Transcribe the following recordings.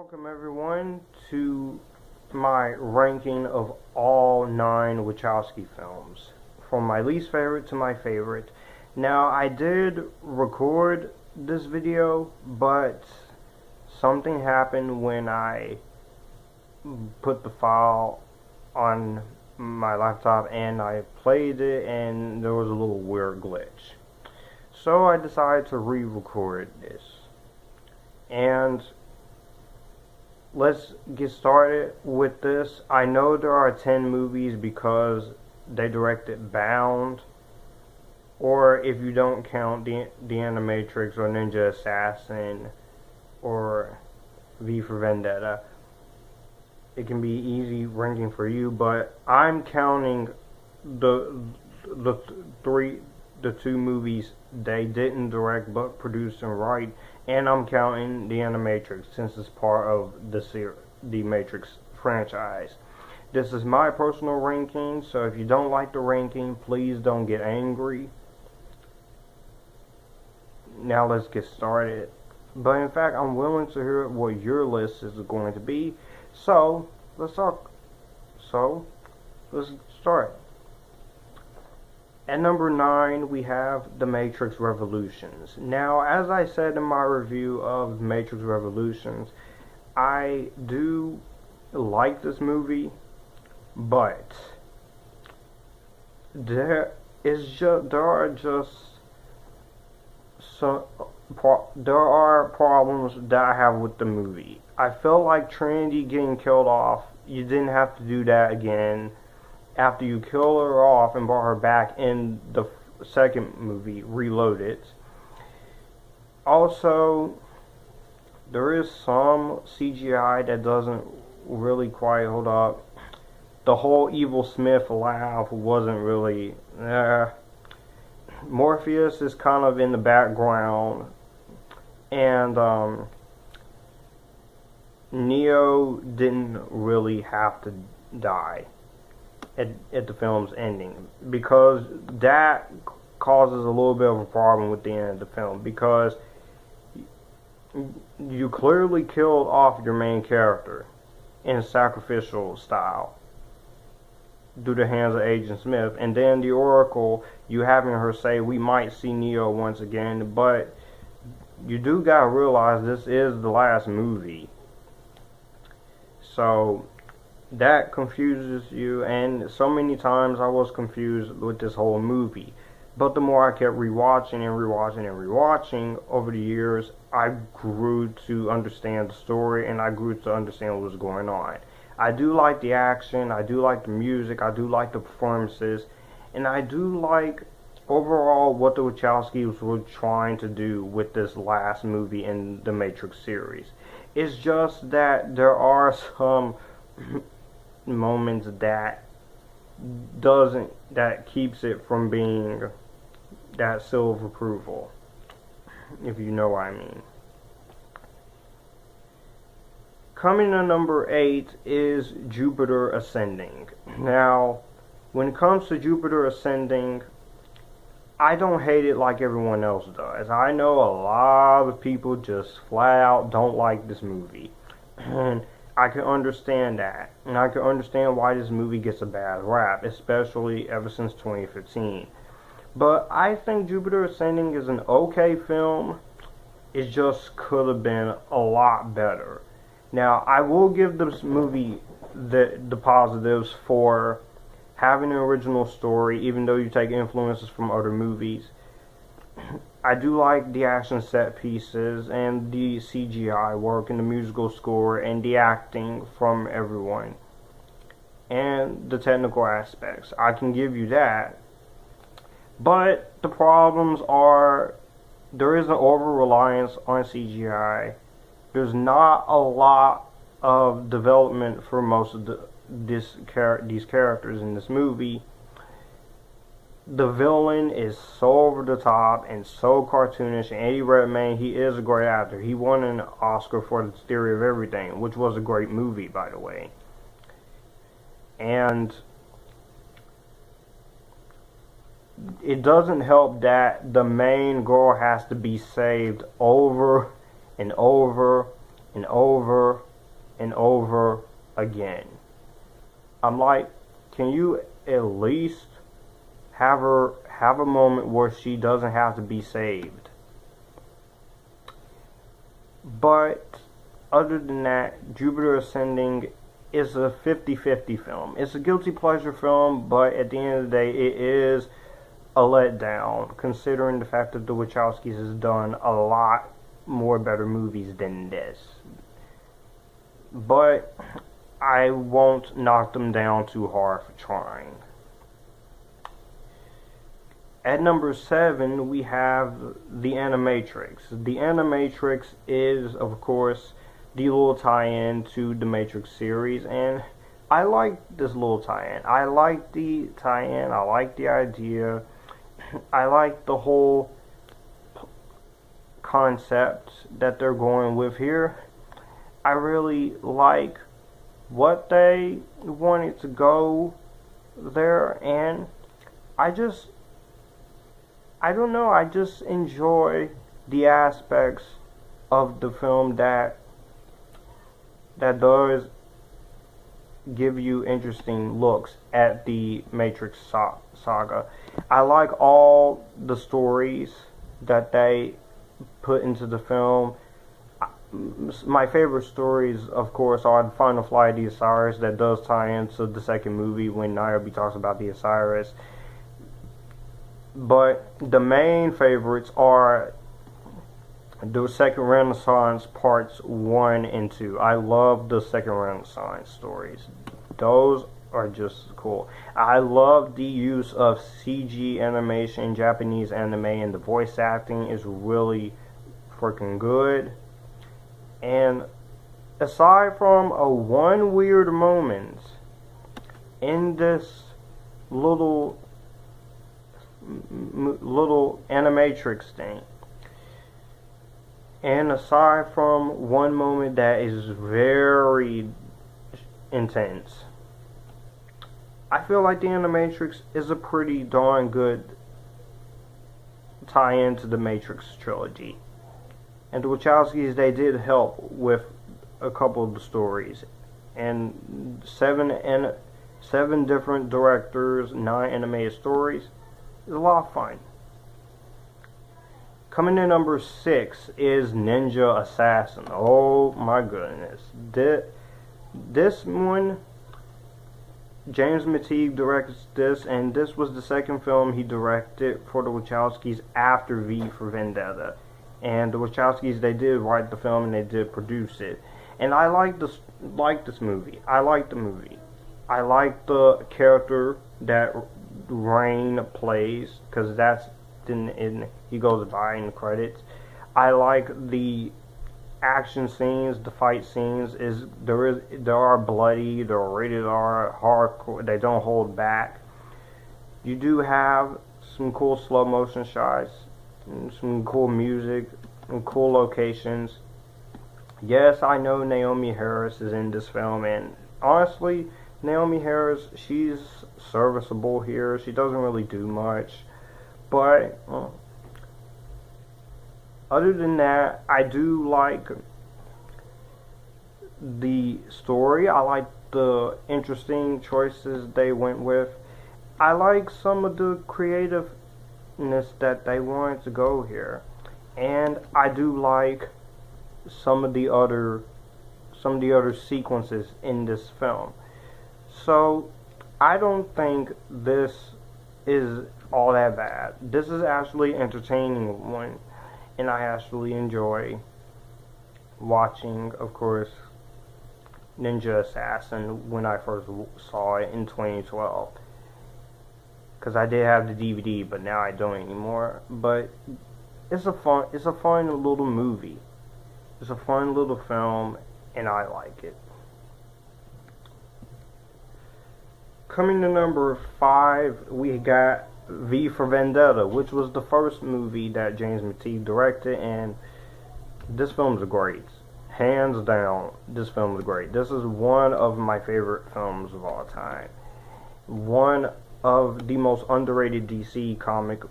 Welcome everyone to my ranking of all 9 Wachowski films, from my least favorite to my favorite. Now, I did record this video, but something happened when I put the file on my laptop and I played it, and there was a little weird glitch. So I decided to re-record this. And let's get started with this. I know there are 10 movies because they directed Bound, or if you don't count the Animatrix or Ninja Assassin or V for Vendetta, it can be easy ranking for you, but I'm counting the two movies they didn't direct but produce and write, and I'm counting the Animatrix since it's part of the Matrix franchise. This is my personal ranking, so if you don't like the ranking, please don't get angry. Now let's get started. But in fact, I'm willing to hear what your list is going to be. So let's talk. Let's start. At number 9, we have The Matrix Revolutions. Now, as I said in my review of Matrix Revolutions, I do like this movie, but there are problems that I have with the movie. I felt like Trinity getting killed off, you didn't have to do that again. After you kill her off and brought her back in the second movie, Reloaded. Also, there is some CGI that doesn't really quite hold up. The whole Evil Smith laugh wasn't really... Morpheus is kind of in the background, and Neo didn't really have to die at the film's ending, because that causes a little bit of a problem with the end of the film, because you clearly killed off your main character in a sacrificial style through the hands of Agent Smith, and then the Oracle, you having her say we might see Neo once again, but you do gotta realize this is the last movie, so that confuses you. And so many times I was confused with this whole movie, but the more I kept rewatching and rewatching over the years, I grew to understand the story, and I grew to understand what was going on. I do like the action, I do like the music, I do like the performances, and I do like overall what the Wachowskis were trying to do with this last movie in the Matrix series. It's just that there are some moments that keeps it from being that seal of approval, if you know what I mean. Coming to number 8 is Jupiter Ascending. Now, when it comes to Jupiter Ascending, I don't hate it like everyone else does. I know a lot of people just flat out don't like this movie, and I can understand that, and I can understand why this movie gets a bad rap, especially ever since 2015. But I think Jupiter Ascending is an okay film. It just could have been a lot better. Now, I will give this movie the positives for having an original story, even though you take influences from other movies. I do like the action set pieces and the CGI work and the musical score and the acting from everyone and the technical aspects. I can give you that. But the problems are there is an over-reliance on CGI. There's not a lot of development for most of these characters in this movie. The villain is so over the top and so cartoonish, and Eddie Redmayne, he is a great actor. He won an Oscar for The Theory of Everything, which was a great movie, by the way. And it doesn't help that the main girl has to be saved over and over and over and over again. I'm like, can you at least have a moment where she doesn't have to be saved? But other than that, Jupiter Ascending is a 50-50 film. It's a guilty pleasure film, but at the end of the day, it is a letdown, considering the fact that the Wachowskis has done a lot more better movies than this. But I won't knock them down too hard for trying. At number 7, we have the Animatrix. The Animatrix is, of course, the little tie-in to the Matrix series, and I like this little tie-in. I like the tie-in, I like the idea, I like the whole concept that they're going with here. I really like what they wanted to go there, and I don't know, I just enjoy the aspects of the film that does give you interesting looks at the Matrix saga. I like all the stories that they put into the film. My favorite stories, of course, are the Final Flight of the Osiris, that does tie into the second movie when Niobe talks about the Osiris. But the main favorites are the Second Renaissance parts 1 and 2. I love the Second Renaissance stories. Those are just cool. I love the use of CG animation, Japanese anime, and the voice acting is really freaking good. And aside from one weird moment in this little Animatrix thing, and aside from one moment that is very intense, I feel like the Animatrix is a pretty darn good tie-in to the Matrix trilogy. And the Wachowskis, they did help with a couple of the stories. And seven different directors, 9 animated stories. It's a lot of fun. Coming in number 6 is Ninja Assassin. Oh my goodness. This one, James McTeague directs this, and this was the second film he directed for the Wachowskis after V for Vendetta. And the Wachowskis, they did write the film and they did produce it. And I like this movie. I like the movie. I like the character that Rain plays, because that's he goes by in the credits. I like the action scenes, the fight scenes. There are bloody, they're rated R, hardcore. They don't hold back. You do have some cool slow motion shots, some cool music, and cool locations. Yes, I know Naomi Harris is in this film, and honestly, Naomi Harris, she's serviceable here. She doesn't really do much, but other than that, I do like the story. I like the interesting choices they went with. I like some of the creativeness that they wanted to go here, and I do like some of the other sequences in this film. So I don't think this is all that bad. This is actually an entertaining one, and I actually enjoy watching, of course, Ninja Assassin when I first saw it in 2012. Because I did have the DVD, but now I don't anymore. But it's a fun little movie. It's a fun little film, and I like it. Coming to number 5, we got V for Vendetta, which was the first movie that James McTeague directed, and this film's great. Hands down, this film is great. This is one of my favorite films of all time. One of the most underrated DC comic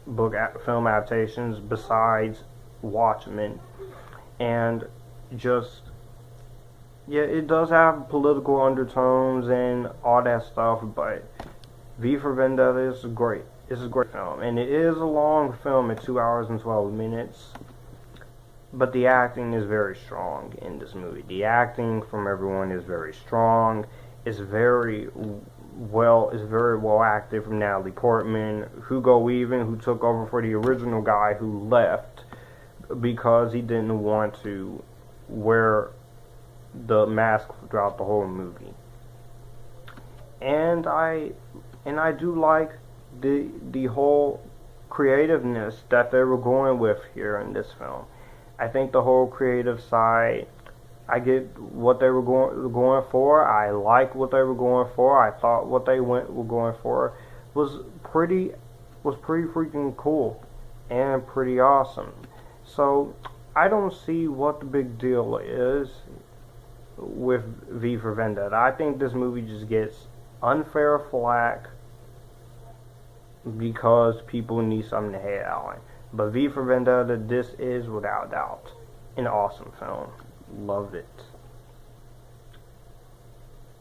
book film adaptations besides Watchmen. And just yeah, it does have political undertones and all that stuff, but V for Vendetta is great. It's a great film, and it is a long film at 2 hours and 12 minutes. But the acting is very strong in this movie. The acting from everyone is very strong. It's very well acted from Natalie Portman, Hugo Weaving, who took over for the original guy who left because he didn't want to wear the mask throughout the whole movie. And I do like the whole creativeness that they were going with here in this film. I think the whole creative side, I get what they were going for. I like what they were going for. I thought what they were going for was pretty freaking cool and pretty awesome. So I don't see what the big deal is with V for Vendetta. I think this movie just gets unfair flack because people need something to hate on. But V for Vendetta, this is without doubt an awesome film. Loved it.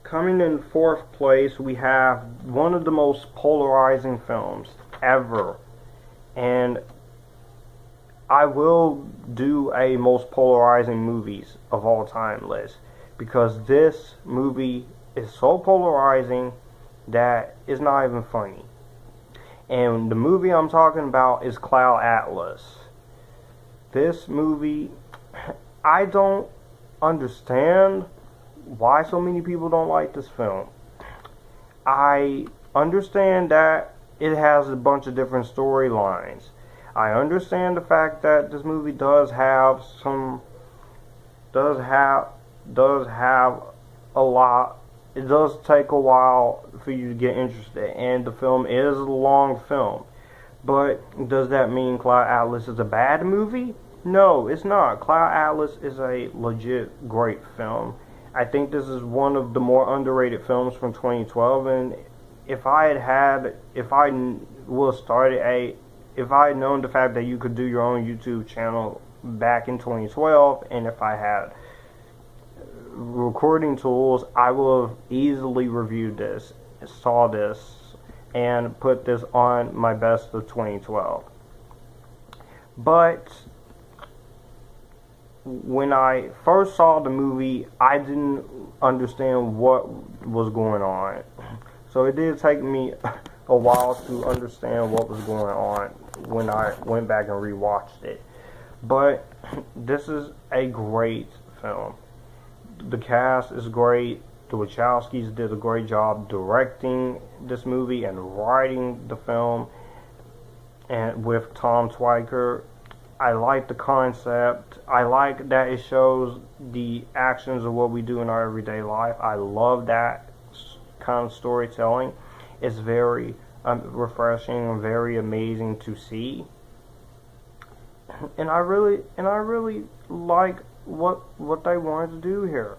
Coming in fourth place, we have one of the most polarizing films ever. And I will do a most polarizing movies of all time list, because this movie is so polarizing that it's not even funny. And the movie I'm talking about is Cloud Atlas. This movie, I don't understand why so many people don't like this film. I understand that it has a bunch of different storylines. I understand the fact that this movie does have a lot. It does take a while for you to get interested, and the film is a long film. But does that mean Cloud Atlas is a bad movie? No, it's not. Cloud Atlas is a legit great film. I think this is one of the more underrated films from 2012, and if I had known the fact that you could do your own YouTube channel back in 2012, and if I had recording tools, I will have easily reviewed this, saw this, and put this on my best of 2012. But when I first saw the movie, I didn't understand what was going on. So it did take me a while to understand what was going on when I went back and rewatched it. But this is a great film. The cast is great. The Wachowskis did a great job directing this movie and writing the film. And with Tom Twyker, I like the concept. I like that it shows the actions of what we do in our everyday life. I love that kind of storytelling. It's very refreshing and very amazing to see. And I really like what they wanted to do here.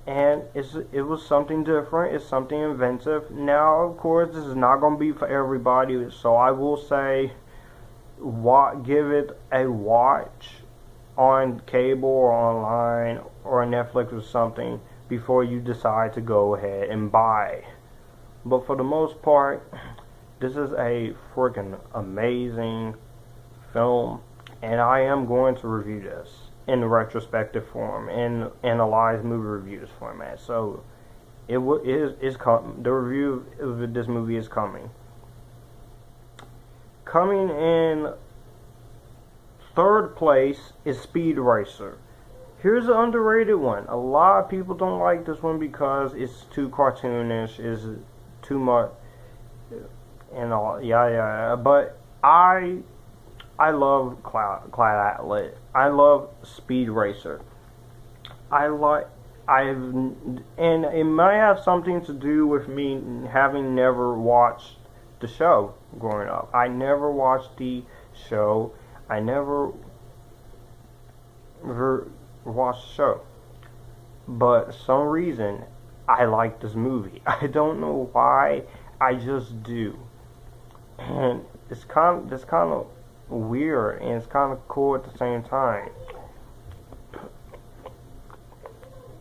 And it was something different. It's something inventive. Now, of course, this is not going to be for everybody, so I will say, give it a watch on cable or online or Netflix or something before you decide to go ahead and buy. But for the most part, this is a freaking amazing film, and I am going to review this in retrospective form, in analyze movie reviews format. So the review of this movie is coming. Coming in third place is Speed Racer. Here's an underrated one. A lot of people don't like this one because it's too cartoonish, it's too much, and all. Yeah. But I love Cloud Atlas. I love Speed Racer. And it might have something to do with me having never watched the show growing up. I never watched the show. I never watched the show. But for some reason, I like this movie. I don't know why. I just do. And it's kind of weird, and it's kind of cool at the same time.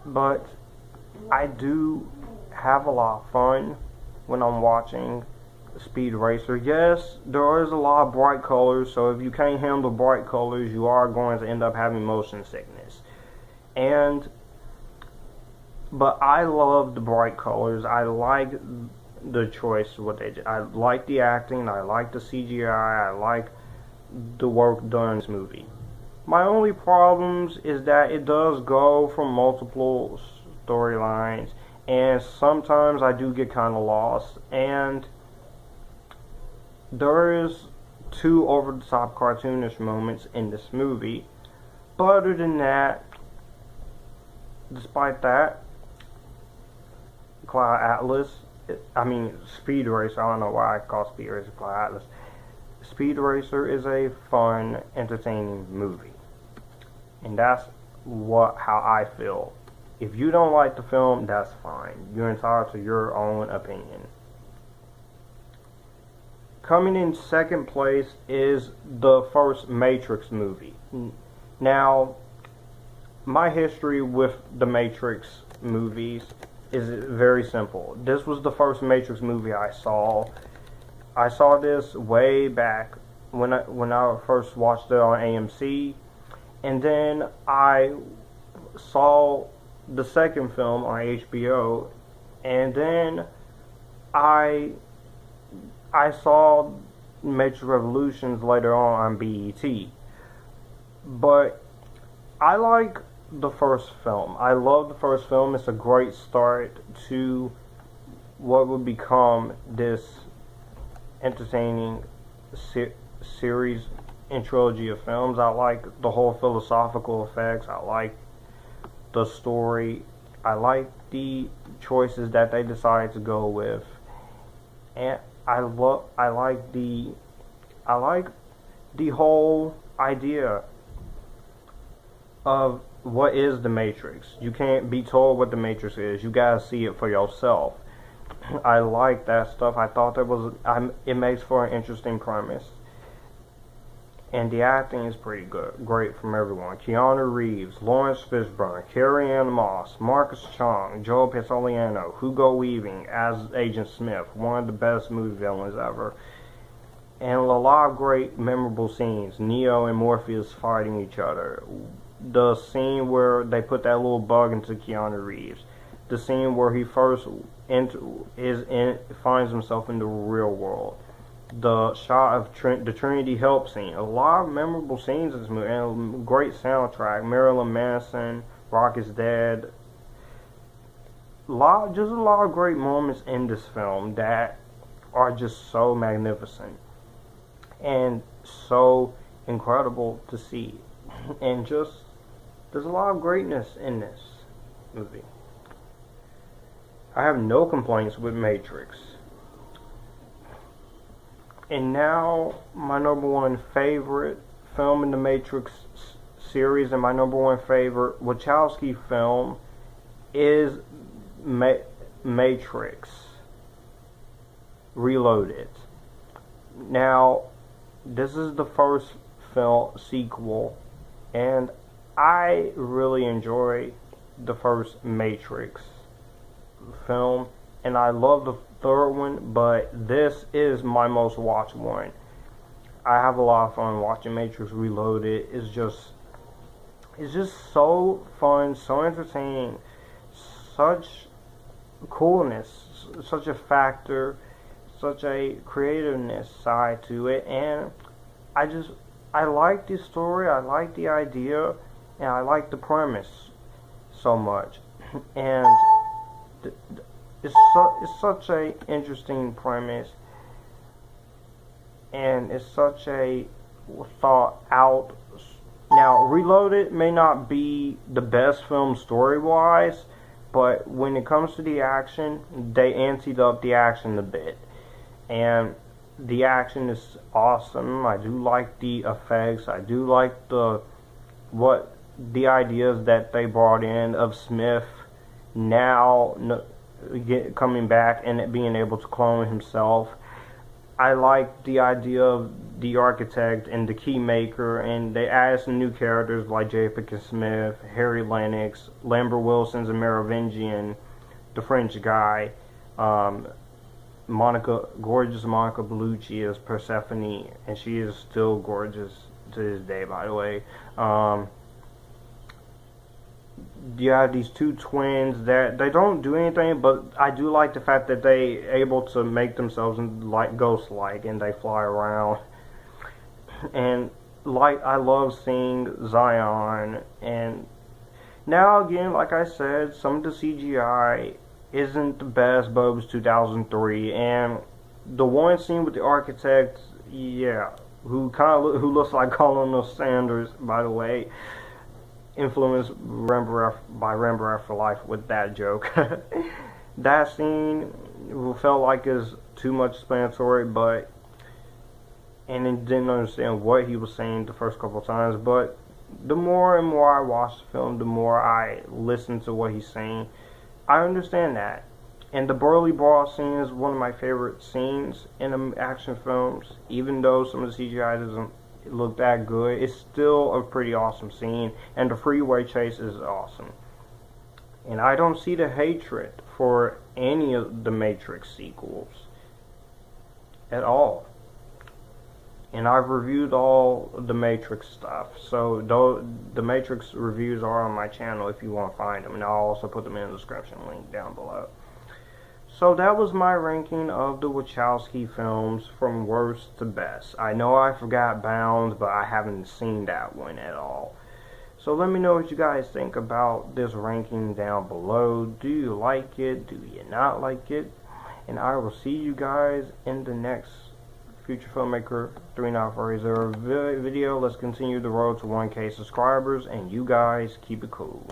But I do have a lot of fun when I'm watching Speed Racer. Yes, there is a lot of bright colors, so if you can't handle bright colors, you are going to end up having motion sickness. But I love the bright colors. I like the choice of what they did. I like the acting, I like the CGI, I like the work done in this movie. My only problems is that it does go from multiple storylines, and sometimes I do get kind of lost, and there is 2 over-the-top cartoonish moments in this movie. But other than that, despite that, Speed Racer, I don't know why I call Speed Racer Cloud Atlas. Speed Racer is a fun, entertaining movie. And that's how I feel. If you don't like the film, that's fine. You're entitled to your own opinion. Coming in second place is the first Matrix movie. Now, my history with the Matrix movies is very simple. This was the first Matrix movie I saw. I saw this way back when I first watched it on AMC, and then I saw the second film on HBO, and then I saw Matrix Revolutions later on BET. But I like the first film. I love the first film. It's a great start to what would become this entertaining series and trilogy of films. I like the whole philosophical effects. I like the story. I like the choices that they decided to go with, and I like the whole idea of what is the Matrix. You can't be told what the Matrix is. You gotta see it for yourself. I like that stuff. I thought it makes for an interesting premise. And the acting is pretty good. Great from everyone. Keanu Reeves, Lawrence Fishburne, Carrie-Anne Moss, Marcus Chong, Joe Pantoliano, Hugo Weaving as Agent Smith. One of the best movie villains ever. And a lot of great memorable scenes. Neo and Morpheus fighting each other. The scene where they put that little bug into Keanu Reeves. The scene where he first finds himself in the real world. The shot of the Trinity Help scene. A lot of memorable scenes in this movie. And a great soundtrack. Marilyn Manson, Rock is Dead. Just a lot of great moments in this film that are just so magnificent. And so incredible to see. And just, there's a lot of greatness in this movie. I have no complaints with Matrix. And now, my number one favorite film in the Matrix series and my number one favorite Wachowski film is Matrix Reloaded. Now, this is the first film sequel, and I really enjoy the first Matrix film, and I love the third one, but this is my most watched one. I have a lot of fun watching Matrix Reloaded. It's just so fun, so entertaining, such coolness, such a factor, such a creativeness side to it, and I like the story, I like the idea, and I like the premise so much, and it's such a interesting premise, and it's such a thought out. Now, Reloaded may not be the best film story-wise, but when it comes to the action, they anteed up the action a bit, and the action is awesome. I do like the effects. I do like the ideas that they brought in of Smith now coming back and being able to clone himself. I like the idea of the architect and the key maker, and they added some new characters like J. Pickett Smith, Harry Lennox, Lambert Wilson's a Merovingian, the French guy, gorgeous Monica Bellucci is Persephone, and she is still gorgeous to this day, by the way. You have these two twins that they don't do anything, but I do like the fact that they able to make themselves like ghost-like, and they fly around. And like, I love seeing Zion. And now again, like I said, some of the CGI isn't the best, but it was 2003, and the one scene with the architect, yeah, who looks like Colonel Sanders, by the way, influenced by Rembrandt for life with that joke. That scene felt like it's too much explanatory, and I didn't understand what he was saying the first couple of times, but the more and more I watch the film, the more I listen to what he's saying, I understand that. And the Burly Brawl scene is one of my favorite scenes in action films. Even though some of the CGI doesn't look that good, it's still a pretty awesome scene. And the freeway chase is awesome. And I don't see the hatred for any of the Matrix sequels at all. And I've reviewed all the Matrix stuff, so the Matrix reviews are on my channel if you want to find them, and I'll also put them in the description link down below. So that was my ranking of the Wachowski films from worst to best. I know I forgot Bound, but I haven't seen that one at all. So let me know what you guys think about this ranking down below. Do you like it? Do you not like it? And I will see you guys in the next Future Filmmaker 3940 video. Let's continue the road to 1K subscribers, and you guys keep it cool.